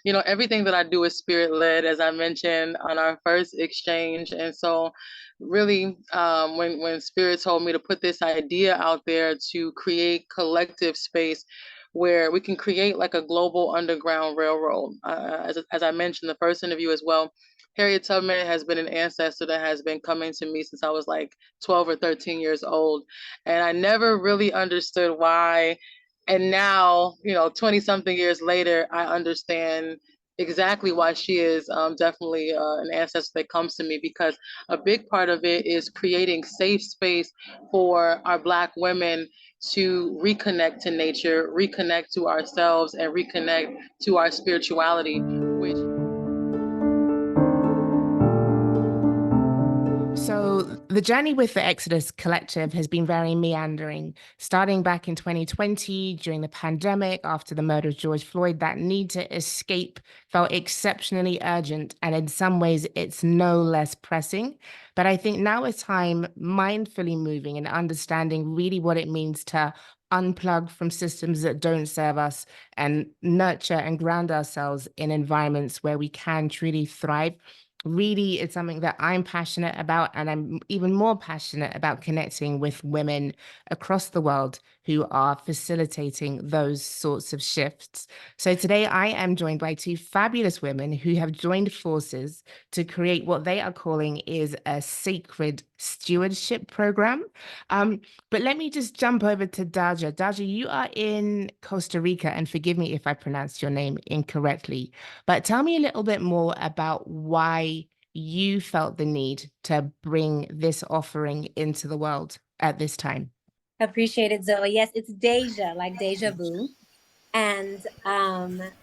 everything that I do is spirit led, as I mentioned on our first exchange. And so, really, when spirit told me to put this idea out there to create collective space where we can create like a global underground railroad. As I mentioned, the first interview as well, Harriet Tubman has been an ancestor that has been coming to me since I was like 12 or 13 years old. And I never really understood why. And now, 20 something years later, I understand exactly why she is definitely an ancestor that comes to me, because a big part of it is creating safe space for our Black women to reconnect to nature, reconnect to ourselves, and reconnect to our spirituality, which So, the journey with the Exodus Collective has been very meandering. Starting back in 2020, during the pandemic, after the murder of George Floyd, that need to escape felt exceptionally urgent. And in some ways, it's no less pressing. But I think now is time mindfully moving and understanding really what it means to unplug from systems that don't serve us and nurture and ground ourselves in environments where we can truly thrive. Really, it's something that I'm passionate about, and I'm even more passionate about connecting with women across the world who are facilitating those sorts of shifts. So today I am joined by two fabulous women who have joined forces to create what they are calling is a sacred stewardship program. But let me just jump over to Daja. Daja, you are in Costa Rica, and forgive me if I pronounced your name incorrectly. But tell me a little bit more about why you felt the need to bring this offering into the world at this time. Appreciate it, Zoe. Yes, it's Deja, like deja vu. And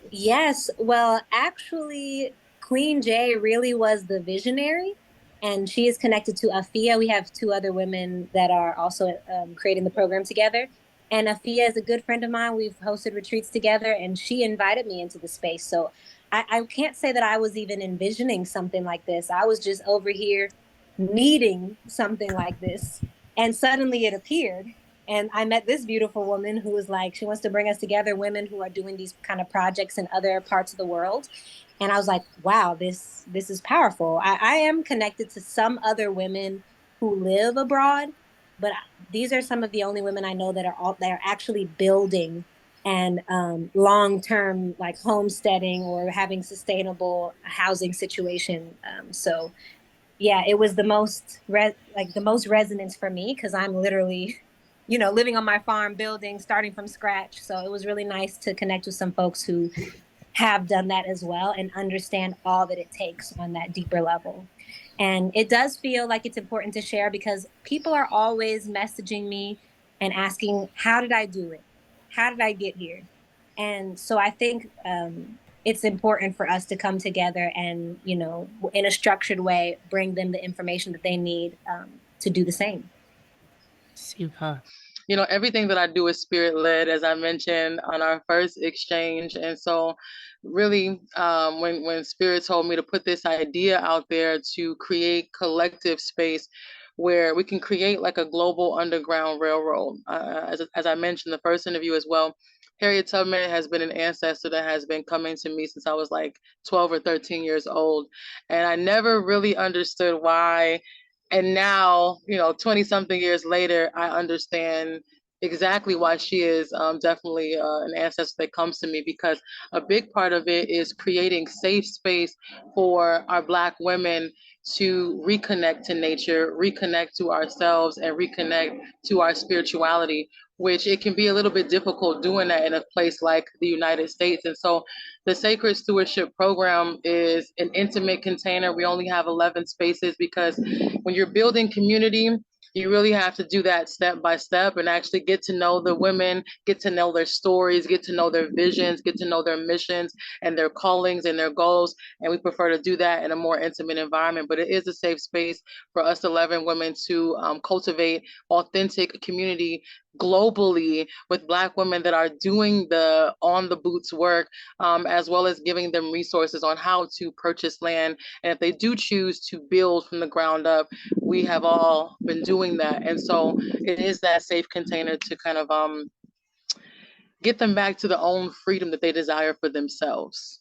yes, well, actually, Queen J really was the visionary, and she is connected to Afia. We have two other women that are also creating the program together. And Afia is a good friend of mine. We've hosted retreats together, and she invited me into the space. So I can't say that I was even envisioning something like this. I was just over here needing something like this. And suddenly it appeared. And I met this beautiful woman who was like, she wants to bring us together, women who are doing these kind of projects in other parts of the world. And I was like, wow, this is powerful. I am connected to some other women who live abroad, but these are some of the only women I know that are actually building and long term like homesteading or having sustainable housing situation. So yeah, it was the most resonance for me because I'm literally, living on my farm, building, starting from scratch. So it was really nice to connect with some folks who have done that as well and understand all that it takes on that deeper level. And it does feel like it's important to share because people are always messaging me and asking, how did I do it? How did I get here? And so I think it's important for us to come together and, in a structured way, bring them the information that they need to do the same. Super. everything that I do is spirit led, as I mentioned on our first exchange. And so, really, when spirit told me to put this idea out there to create collective space where we can create like a global underground railroad, as I mentioned the first interview as well, Harriet Tubman has been an ancestor that has been coming to me since I was like 12 or 13 years old. And I never really understood why. And now, 20 something years later, I understand exactly why she is definitely an ancestor that comes to me, because a big part of it is creating safe space for our Black women to reconnect to nature, reconnect to ourselves, and reconnect to our spirituality, which it can be a little bit difficult doing that in a place like the United States. And so the Sacred Stewardship Program is an intimate container. We only have 11 spaces because when you're building community, you really have to do that step by step and actually get to know the women, get to know their stories, get to know their visions, get to know their missions and their callings and their goals. And we prefer to do that in a more intimate environment. But it is a safe space for us 11 women to cultivate authentic community globally with Black women that are doing the on the boots work, as well as giving them resources on how to purchase land. And if they do choose to build from the ground up, we have all been doing that. And so it is that safe container to kind of get them back to their own freedom that they desire for themselves.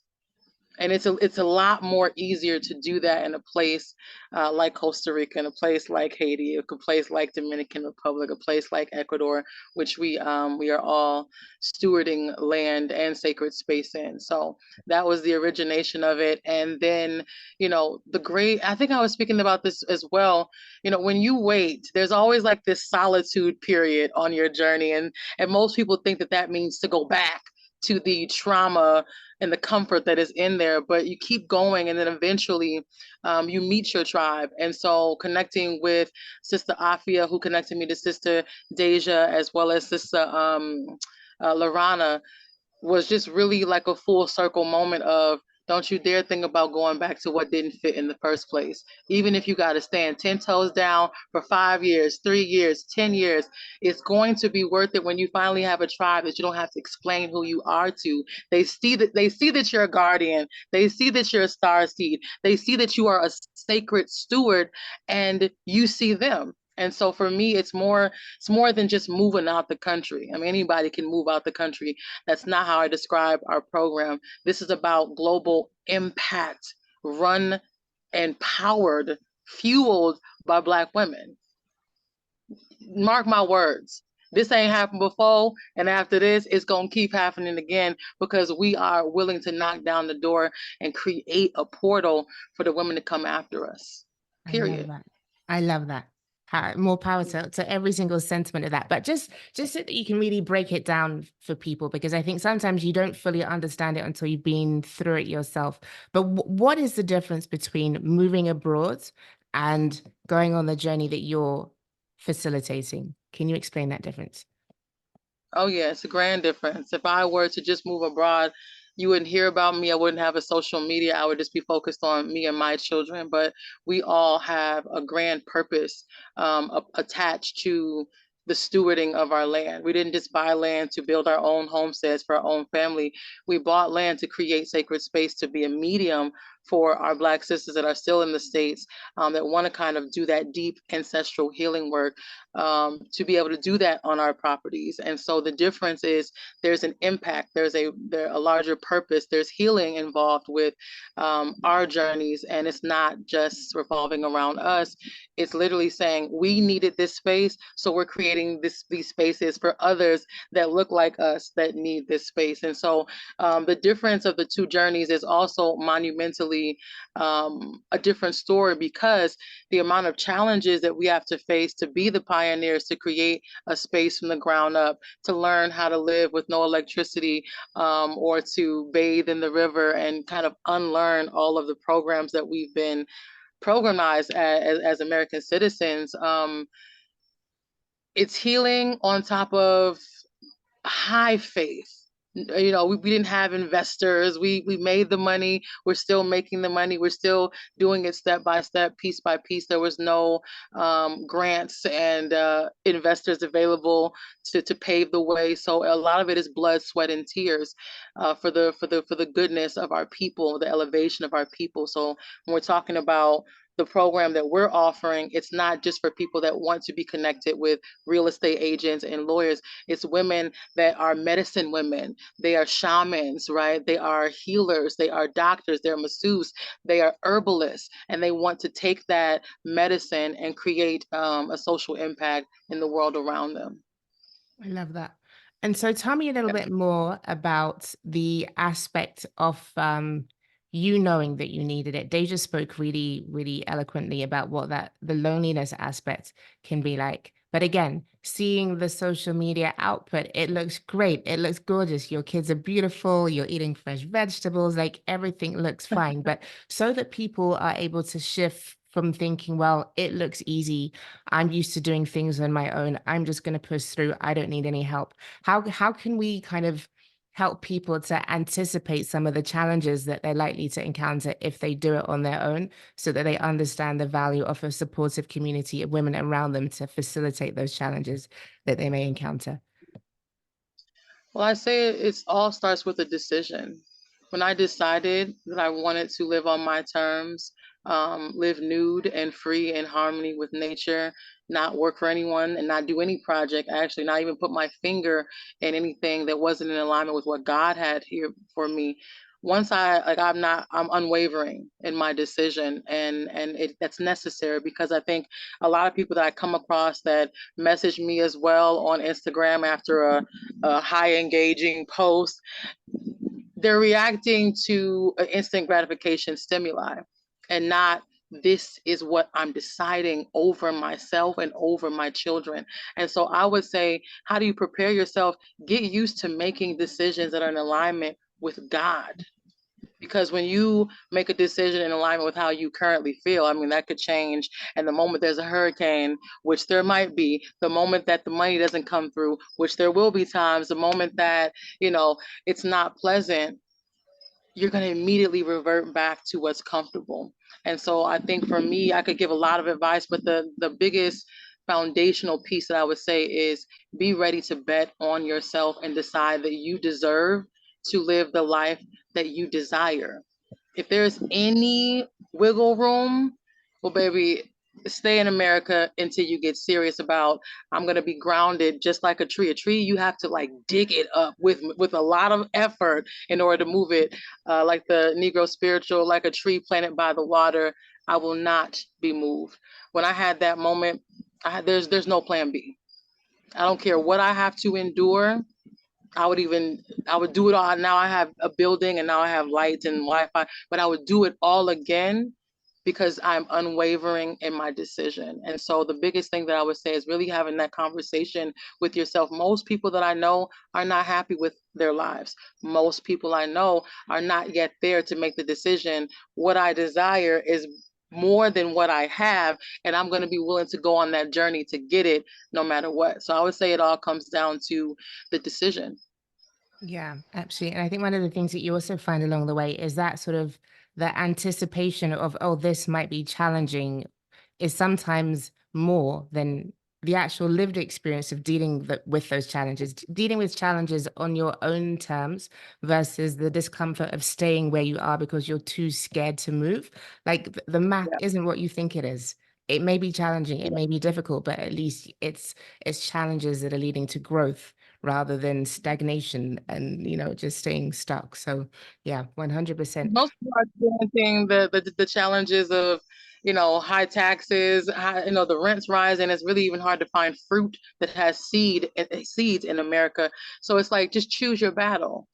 And it's a lot more easier to do that in a place like Costa Rica, in a place like Haiti, a place like Dominican Republic, a place like Ecuador, which we are all stewarding land and sacred space in. So that was the origination of it. And then, I think I was speaking about this as well. When you wait, there's always like this solitude period on your journey, and most people think that that means to go back to the trauma and the comfort that is in there, but you keep going, and then eventually you meet your tribe. And so connecting with Sister Afia, who connected me to Sister Deja, as well as Sister Lorana, was just really like a full circle moment of, don't you dare think about going back to what didn't fit in the first place. Even if you got to stand 10 toes down for 5 years, 3 years, 10 years, it's going to be worth it when you finally have a tribe that you don't have to explain who you are to. They see that you're a guardian. They see that you're a star seed. They see that you are a sacred steward, and you see them. And so for me, it's more than just moving out the country. I mean, anybody can move out the country. That's not how I describe our program. This is about global impact, run and powered, fueled by Black women. Mark my words. This ain't happened before, and after this, it's going to keep happening again, because we are willing to knock down the door and create a portal for the women to come after us. Period. I love that. More power to every single sentiment of that. But just so that you can really break it down for people, because I think sometimes you don't fully understand it until you've been through it yourself. But what is the difference between moving abroad and going on the journey that you're facilitating? Can you explain that difference? Oh yeah, it's a grand difference. If I were to just move abroad, you wouldn't hear about me. I wouldn't have a social media. I would just be focused on me and my children. But we all have a grand purpose attached to the stewarding of our land. We didn't just buy land to build our own homesteads for our own family. We bought land to create sacred space, to be a medium for our Black sisters that are still in the States, that want to kind of do that deep ancestral healing work, to be able to do that on our properties. And so the difference is there's an impact, there's a larger purpose, there's healing involved with our journeys, and it's not just revolving around us. It's literally saying we needed this space, so we're creating these spaces for others that look like us that need this space. And so the difference of the two journeys is also monumentally a different story, because the amount of challenges that we have to face to be the pioneers, to create a space from the ground up, to learn how to live with no electricity, or to bathe in the river, and kind of unlearn all of the programs that we've been programized as American citizens. It's healing on top of high faith. We didn't have investors. We made the money. We're still making the money. We're still doing it step by step, piece by piece. There was no grants and investors available to pave the way. So a lot of it is blood, sweat, and tears for the goodness of our people, the elevation of our people. So when we're talking about the program that we're offering, it's not just for people that want to be connected with real estate agents and lawyers. It's women that are medicine women. They are shamans, right? They are healers. They are doctors. They're masseuses. They are herbalists. And they want to take that medicine and create a social impact in the world around them. I love that. And so tell me a little bit more about the aspect of you knowing that you needed it. Deja spoke really, really eloquently about what the loneliness aspect can be like. But again, seeing the social media output, it looks great. It looks gorgeous. Your kids are beautiful. You're eating fresh vegetables. Like everything looks fine. But so that people are able to shift from thinking, well, it looks easy, I'm used to doing things on my own, I'm just going to push through, I don't need any help. How can we kind of help people to anticipate some of the challenges that they're likely to encounter if they do it on their own, so that they understand the value of a supportive community of women around them to facilitate those challenges that they may encounter? Well, I say it all starts with a decision. When I decided that I wanted to live on my terms, live nude and free in harmony with nature, not work for anyone and not do any project, actually not even put my finger in anything that wasn't in alignment with what God had here for me. once I'm unwavering in my decision, and that's necessary, because I think a lot of people that I come across that message me as well on Instagram after a high engaging post, they're reacting to an instant gratification stimuli, and not, this is what I'm deciding over myself and over my children. And so I would say, how do you prepare yourself? Get used to making decisions that are in alignment with God. Because when you make a decision in alignment with how you currently feel, I mean, that could change. And the moment there's a hurricane, which there might be, the moment that the money doesn't come through, which there will be times, the moment that, it's not pleasant, you're going to immediately revert back to what's comfortable. And so I think for me, I could give a lot of advice, but the biggest foundational piece that I would say is, be ready to bet on yourself and decide that you deserve to live the life that you desire. If there's any wiggle room, well, baby, stay in America until you get serious about, I'm going to be grounded just like a tree. A tree, you have to like dig it up with a lot of effort in order to move it. Like the Negro spiritual, like a tree planted by the water, I will not be moved. When I had that moment, there's no plan B. I don't care what I have to endure. I would do it all. Now I have a building and now I have lights and Wi-Fi, but I would do it all again because I'm unwavering in my decision. And so the biggest thing that I would say is really having that conversation with yourself. Most people that I know are not happy with their lives. Most people I know are not yet there to make the decision. What I desire is more than what I have, and I'm going to be willing to go on that journey to get it no matter what. So I would say it all comes down to the decision. Yeah, absolutely. And I think one of the things that you also find along the way is that sort of the anticipation of, oh, this might be challenging, is sometimes more than the actual lived experience of dealing with those challenges, dealing with challenges on your own terms versus the discomfort of staying where you are because you're too scared to move. Like the math Yeah. isn't what you think it is. It may be challenging, it Yeah. may be difficult, but at least it's challenges that are leading to growth rather than stagnation and, just staying stuck. So yeah, 100%. Most people are experiencing the challenges of, high taxes, the rent's rising. It's really even hard to find fruit that has seeds in America. So it's like, just choose your battle.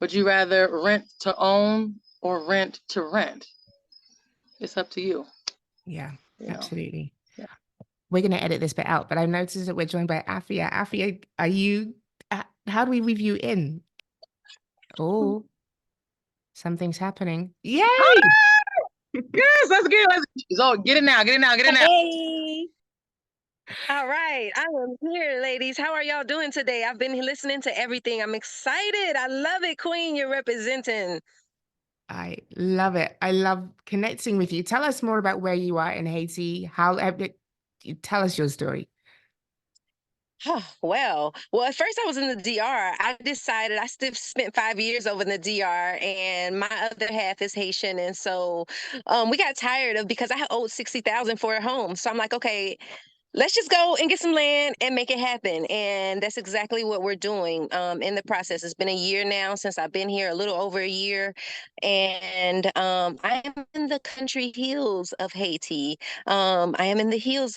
Would you rather rent to own or rent to rent? It's up to you. Yeah, You know. absolutely. Yeah. We're going to edit this bit out, but I've noticed that we're joined by Afia. Afia, how do we weave you in? Oh, something's happening. Yay! Yes, let's get it. So get it now. Get it now. Get it now. Hey. All right, I am here, ladies. How are y'all doing today? I've been listening to everything. I'm excited. I love it, Queen. You're representing. I love it. I love connecting with you. Tell us more about where you are in Haiti. Tell us your story. Well, at first I was in the DR. I decided I still spent 5 years over in the DR, and my other half is Haitian, and so we got tired of, because I owed 60,000 for a home. So I'm like, okay, let's just go and get some land and make it happen. And that's exactly what we're doing in the process. It's been a year now since I've been here, a little over a year. And I am in the country hills of Haiti. I am in the hills.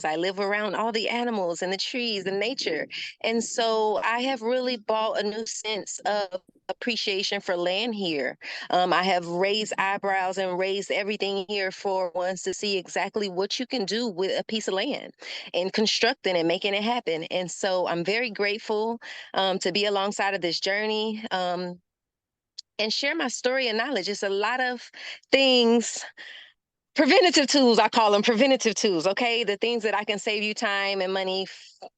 I live around all the animals and the trees and nature. And so I have really bought a new sense of appreciation for land here. I have raised eyebrows and raised everything here for once to see exactly what you can do with a piece of land and constructing and making it happen. And so I'm very grateful to be alongside of this journey and share my story and knowledge. It's a lot of things. Preventative tools, I call them preventative tools. Okay, the things that I can save you time and money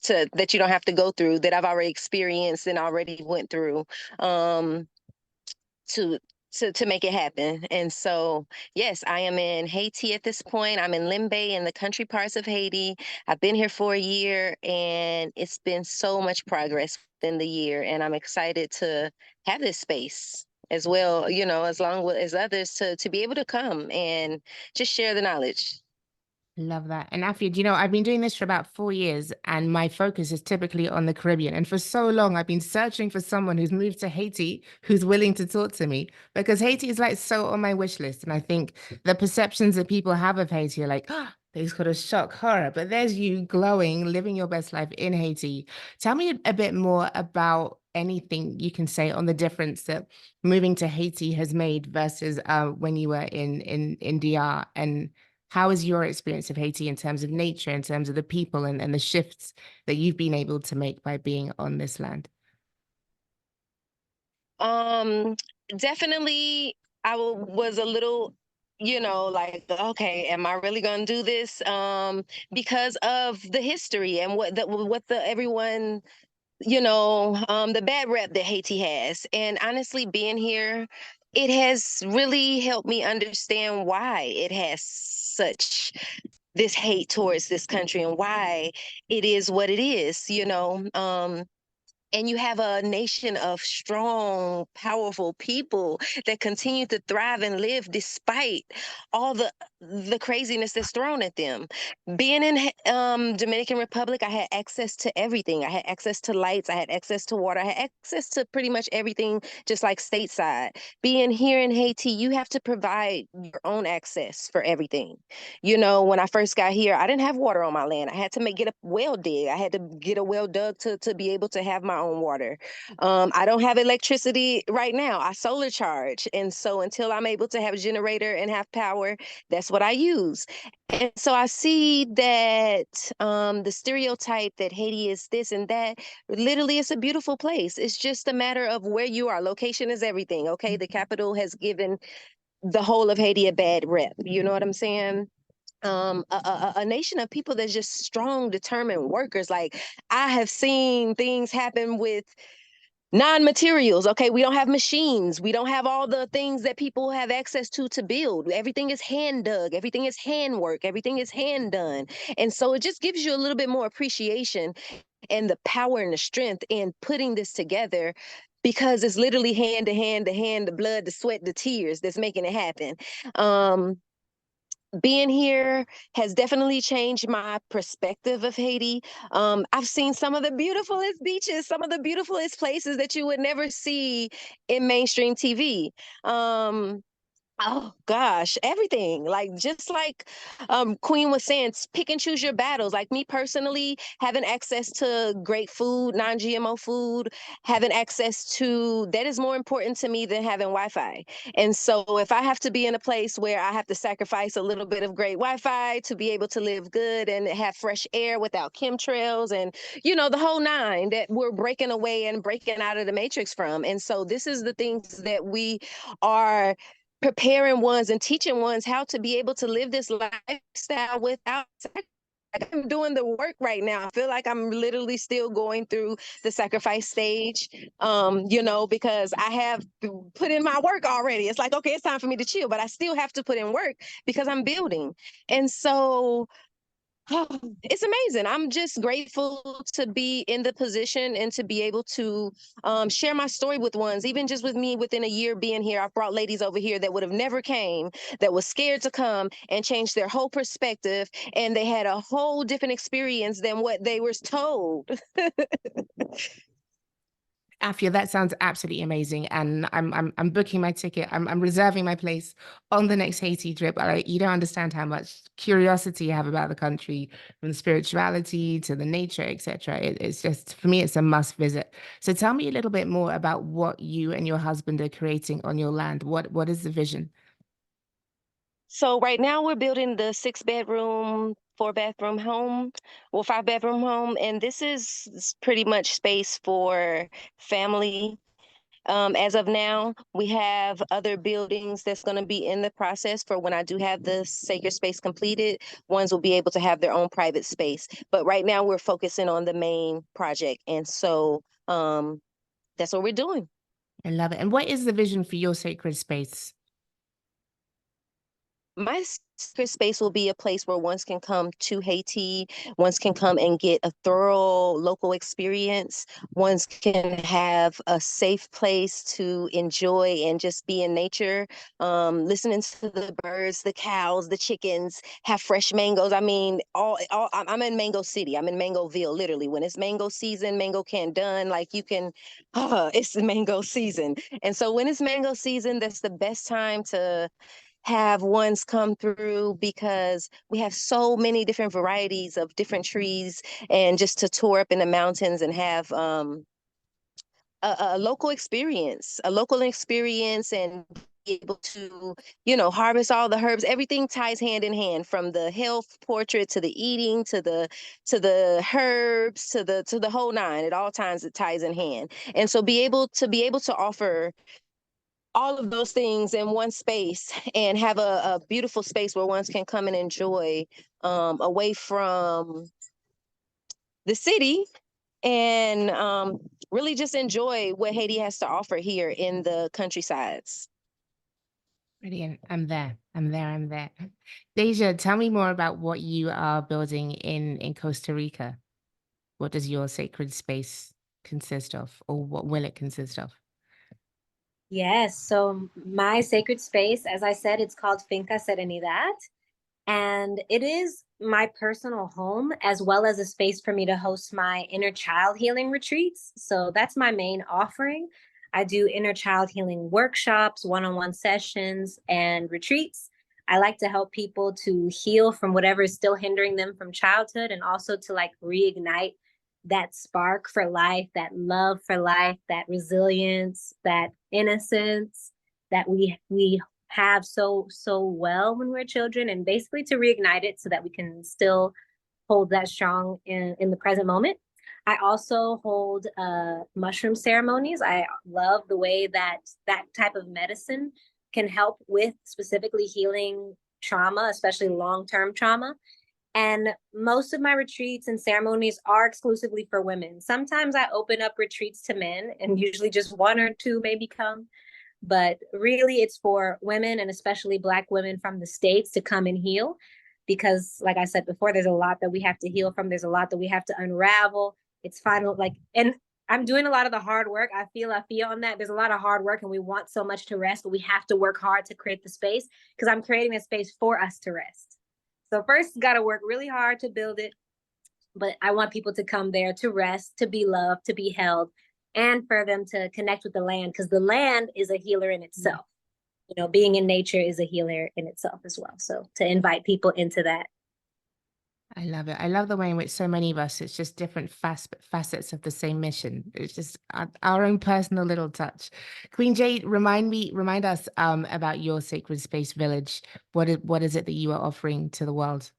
that you don't have to go through, that I've already experienced and already went through. To make it happen. And so, yes, I am in Haiti at this point. I'm in Limbe in the country parts of Haiti. I've been here for a year, and it's been so much progress within the year. And I'm excited to have this space as well, as long as others to be able to come and just share the knowledge. Love that. And Afia, you know, I've been doing this for about 4 years, and my focus is typically on the Caribbean. And for so long, I've been searching for someone who's moved to Haiti who's willing to talk to me, because Haiti is like so on my wish list. And I think the perceptions that people have of Haiti are like, ah, they've got a shock horror. But there's you glowing, living your best life in Haiti. Tell me a bit more about anything you can say on the difference that moving to Haiti has made versus when you were in DR, and how is your experience of Haiti in terms of nature, in terms of the people and the shifts that you've been able to make by being on this land? Um, Definitely, was a little, like, okay, am I really gonna do this? Because of the history and what the everyone, the bad rep that Haiti has. And honestly, being here, it has really helped me understand why it has such this hate towards this country and why it is what it is. And you have a nation of strong, powerful people that continue to thrive and live despite all the craziness that's thrown at them. Being in Dominican Republic, I had access to everything. I had access to lights. I had access to water. I had access to pretty much everything, just like stateside. Being here in Haiti, you have to provide your own access for everything. When I first got here, I didn't have water on my land. I had to get a well dig. I had to get a well dug to be able to have my own water. I don't have electricity right now. I solar charge. And so until I'm able to have a generator and have power, that's what I use. And so I see that the stereotype that Haiti is this and that, literally, it's a beautiful place. It's just a matter of where you are. Location is everything. Okay. The capital has given the whole of Haiti a bad rep. You know what I'm saying? A nation of people that's just strong, determined workers. Like, I have seen things happen with non-materials. Okay, we don't have machines, we don't have all the things that people have access to build. Everything is hand dug, everything is handwork, everything is hand done. And so it just gives you a little bit more appreciation and the power and the strength in putting this together, because it's literally hand to hand to hand, the blood, the sweat, the tears that's making it happen. Being here has definitely changed my perspective of Haiti. I've seen some of the beautifulest beaches, some of the beautifulest places that you would never see in mainstream TV. Oh gosh, everything. Like, just like Queen was saying, pick and choose your battles. Like, me personally, having access to great food, non-GMO food, having access to that is more important to me than having Wi-Fi. And so if I have to be in a place where I have to sacrifice a little bit of great Wi-Fi to be able to live good and have fresh air without chemtrails and, the whole nine that we're breaking away and breaking out of the matrix from. And so this is the things that we are preparing ones and teaching ones how to be able to live this lifestyle without sacrifice. Like, I'm doing the work right now. I feel like I'm literally still going through the sacrifice stage, because I have put in my work already. It's like, okay, it's time for me to chill, but I still have to put in work because I'm building. And so it's amazing. I'm just grateful to be in the position and to be able to share my story with ones. Even just with me within a year being here, I've brought ladies over here that would have never came, that was scared to come, and changed their whole perspective. And they had a whole different experience than what they were told. Afia, that sounds absolutely amazing, and I'm booking my ticket. I'm reserving my place on the next Haiti trip. You don't understand how much curiosity I have about the country, from the spirituality to the nature, etc. It's just, for me, it's a must visit. So tell me a little bit more about what you and your husband are creating on your land. What is the vision? So right now we're building the 6-bedroom, 4-bathroom home, well, 5-bedroom home, and this is pretty much space for family. As of now, we have other buildings that's going to be in the process for when I do have the sacred space completed. Ones will be able to have their own private space. But right now we're focusing on the main project. And so that's what we're doing. I love it. And what is the vision for your sacred space? my secret space will be a place where ones can come to Haiti, ones can come and get a thorough local experience, ones can have a safe place to enjoy and just be in nature, listening to the birds, the cows, the chickens, have fresh mangoes. I mean, I'm in Mango City. I'm in Mangoville, literally. When it's mango season, mango can't done. Like you can, it's the mango season. And so when it's mango season, that's the best time to have ones come through because we have so many different varieties of different trees, and just to tour up in the mountains and have a local experience, and be able to, harvest all the herbs. Everything ties hand in hand, from the health portrait to the eating to the herbs to the whole nine. At all times it ties in hand. And so be able to offer all of those things in one space, and have a beautiful space where ones can come and enjoy, away from the city, and really just enjoy what Haiti has to offer here in the countrysides. Brilliant. I'm there. I'm there. I'm there. Deja, tell me more about what you are building in Costa Rica. What does your sacred space consist of, or what will it consist of? Yes. So my sacred space, as I said, it's called Finca Serenidad. And it is my personal home, as well as a space for me to host my inner child healing retreats. So that's my main offering. I do inner child healing workshops, one-on-one sessions, and retreats. I like to help people to heal from whatever is still hindering them from childhood, and also to like reignite that spark for life, that love for life, that resilience, that innocence that we have so well when we're children, and basically to reignite it so that we can still hold that strong in the present moment. I also hold mushroom ceremonies. I love the way that that type of medicine can help with specifically healing trauma, especially long-term trauma. And most of my retreats and ceremonies are exclusively for women. Sometimes I open up retreats to men, and usually just one or two maybe come. But really, it's for women, and especially Black women from the States, to come and heal. Because, like I said before, there's a lot that we have to heal from. There's a lot that we have to unravel. It's final, and I'm doing a lot of the hard work. I feel on that. There's a lot of hard work, and we want so much to rest, but we have to work hard to create the space, because I'm creating a space for us to rest. So first, got to work really hard to build it. But I want people to come there to rest, to be loved, to be held, and for them to connect with the land, because the land is a healer in itself. Being in nature is a healer in itself as well. So to invite people into that. I love it. I love the way in which so many of us, it's just different facets of the same mission. It's just our own personal little touch. Queen Jade, remind us about your Sacred Space Village. What is it that you are offering to the world?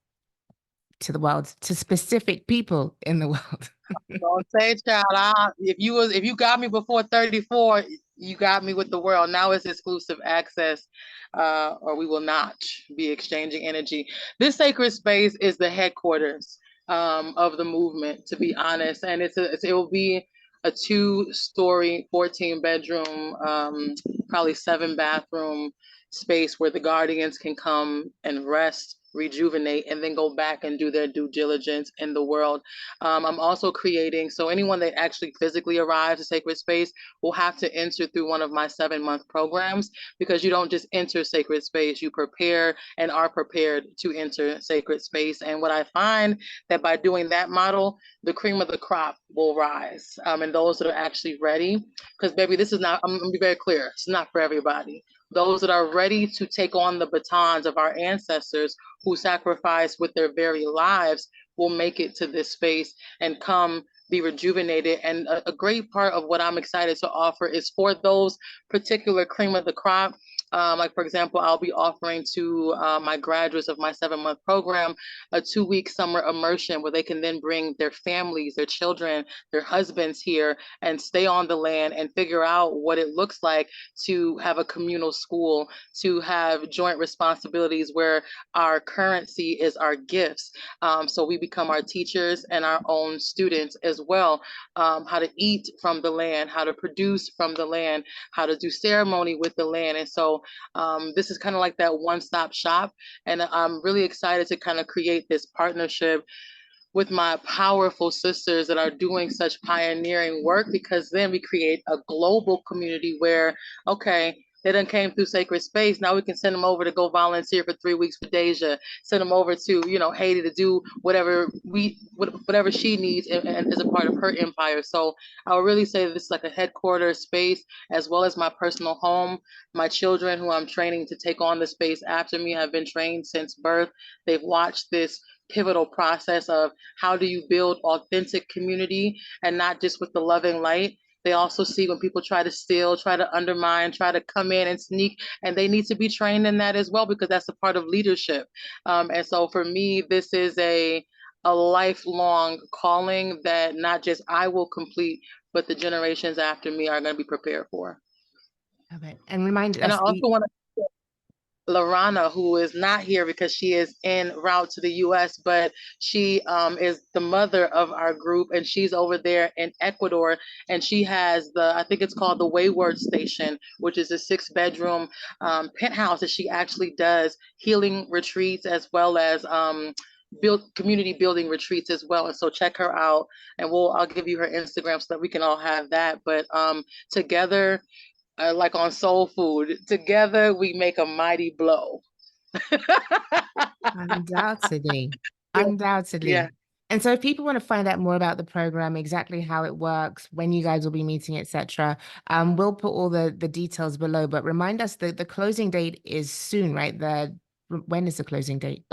To specific people in the world. Don't say, child. If you got me before 34, you got me with the world. Now it's exclusive access, or we will not be exchanging energy. This sacred space is the headquarters of the movement, to be honest, and it will be a 2-story, 14-bedroom, probably 7-bathroom space where the guardians can come and rest, rejuvenate, and then go back and do their due diligence in the world. I'm also creating, so anyone that actually physically arrives to Sacred Space will have to enter through one of my 7-month programs, because you don't just enter Sacred Space, you prepare and are prepared to enter Sacred Space. And what I find that by doing that model, the cream of the crop will rise, and those that are actually ready, because baby, this is not, I'm gonna be very clear, it's not for everybody. Those that are ready to take on the batons of our ancestors who sacrificed with their very lives will make it to this space and come be rejuvenated. And a great part of what I'm excited to offer is for those particular cream of the crop. Like, for example, I'll be offering to my graduates of my 7-month program a 2-week summer immersion where they can then bring their families, their children, their husbands here and stay on the land and figure out what it looks like to have a communal school, to have joint responsibilities where our currency is our gifts. So we become our teachers and our own students as well. How to eat from the land, how to produce from the land, how to do ceremony with the land. And so this is kind of like that one-stop shop. And I'm really excited to kind of create this partnership with my powerful sisters that are doing such pioneering work, because then we create a global community where, okay, they done came through Sacred Space. Now we can send them over to go volunteer for 3 weeks with Deja, send them over to, Haiti to do whatever she needs and as a part of her empire. So I would really say this is like a headquarters space, as well as my personal home. My children, who I'm training to take on the space after me, have been trained since birth. They've watched this pivotal process of how do you build authentic community, and not just with the loving light. They also see when people try to steal, try to undermine, try to come in and sneak, and they need to be trained in that as well, because that's a part of leadership. And so for me, this is a lifelong calling that not just I will complete, but the generations after me are going to be prepared for. Okay. And remind And I us, also want to Lorana, who is not here because she is en route to the US, but she is the mother of our group, and she's over there in Ecuador, and she has I think it's called the Wayward Station, which is a 6-bedroom penthouse that she actually does healing retreats, as well as community building retreats as well. And so check her out, and I'll give you her Instagram so that we can all have that. But together, like on Soul Food, together we make a mighty blow. undoubtedly, Yeah. undoubtedly. Yeah. And so if people want to find out more about the program, exactly how it works, when you guys will be meeting, etc., we'll put all the details below. But remind us that the closing date is soon, right? When is the closing date?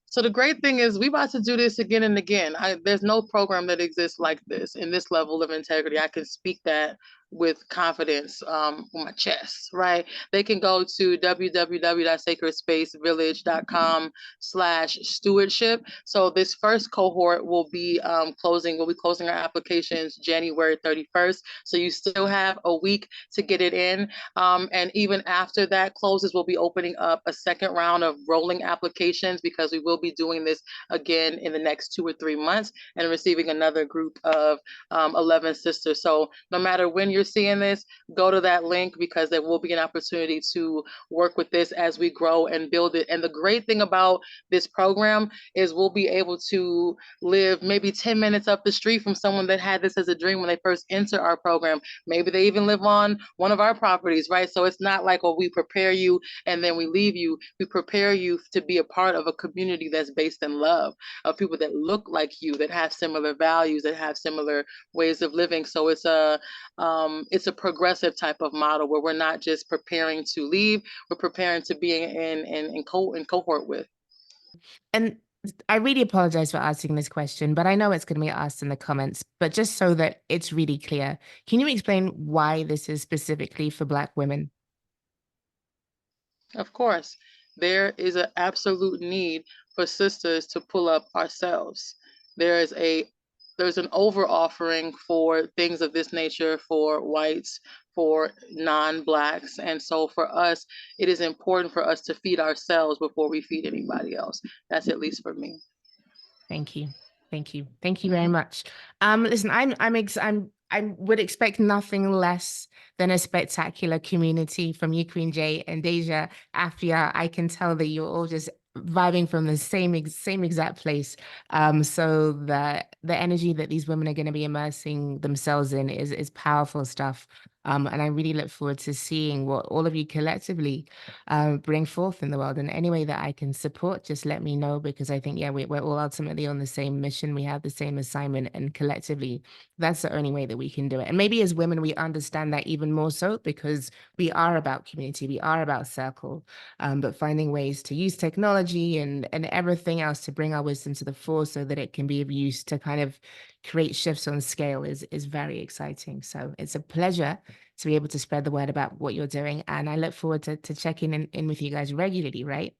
So the great thing is we about to do this again and again. There's no program that exists like this in this level of integrity. I can speak that with confidence on my chest, right? They can go to www.sacredspacevillage.com/stewardship. So this first cohort will be closing our applications January 31st. So you still have a week to get it in. And even after that closes, we'll be opening up a second round of rolling applications, because we will be doing this again in the next 2 or 3 months, and receiving another group of 11 sisters. So no matter when you're seeing this, go to that link, because there will be an opportunity to work with this as we grow and build it. And the great thing about this program is we'll be able to live maybe 10 minutes up the street from someone that had this as a dream when they first enter our program. Maybe they even live on one of our properties, right? So it's not like, we prepare you and then we leave you. We prepare you to be a part of a community that's based in love, of people that look like you, that have similar values, that have similar ways of living. So it's a progressive type of model, where we're not just preparing to leave, we're preparing to be in cohort with. And I really apologize for asking this question, but I know it's going to be asked in the comments. But just so that it's really clear, can you explain why this is specifically for Black women? Of course, there is an absolute need for sisters to pull up ourselves. There's an over offering for things of this nature for whites, for non-Blacks. And so for us, it is important for us to feed ourselves before we feed anybody else. That's at least for me. Thank you. Thank you. Thank you very much. Listen, I would expect nothing less than a spectacular community from you, Queen J, and Deja, Afia. I can tell that you're all just vibing from the same exact place. So the energy that these women are going to be immersing themselves in is powerful stuff. And I really look forward to seeing what all of you collectively bring forth in the world. And any way that I can support, just let me know, because I think, we're all ultimately on the same mission. We have the same assignment, and collectively, that's the only way that we can do it. And maybe as women, we understand that even more so, because we are about community, we are about circle, but finding ways to use technology and everything else to bring our wisdom to the fore, so that it can be of use to kind of create shifts on scale is very exciting. So it's a pleasure to be able to spread the word about what you're doing. And I look forward to checking in with you guys regularly, right?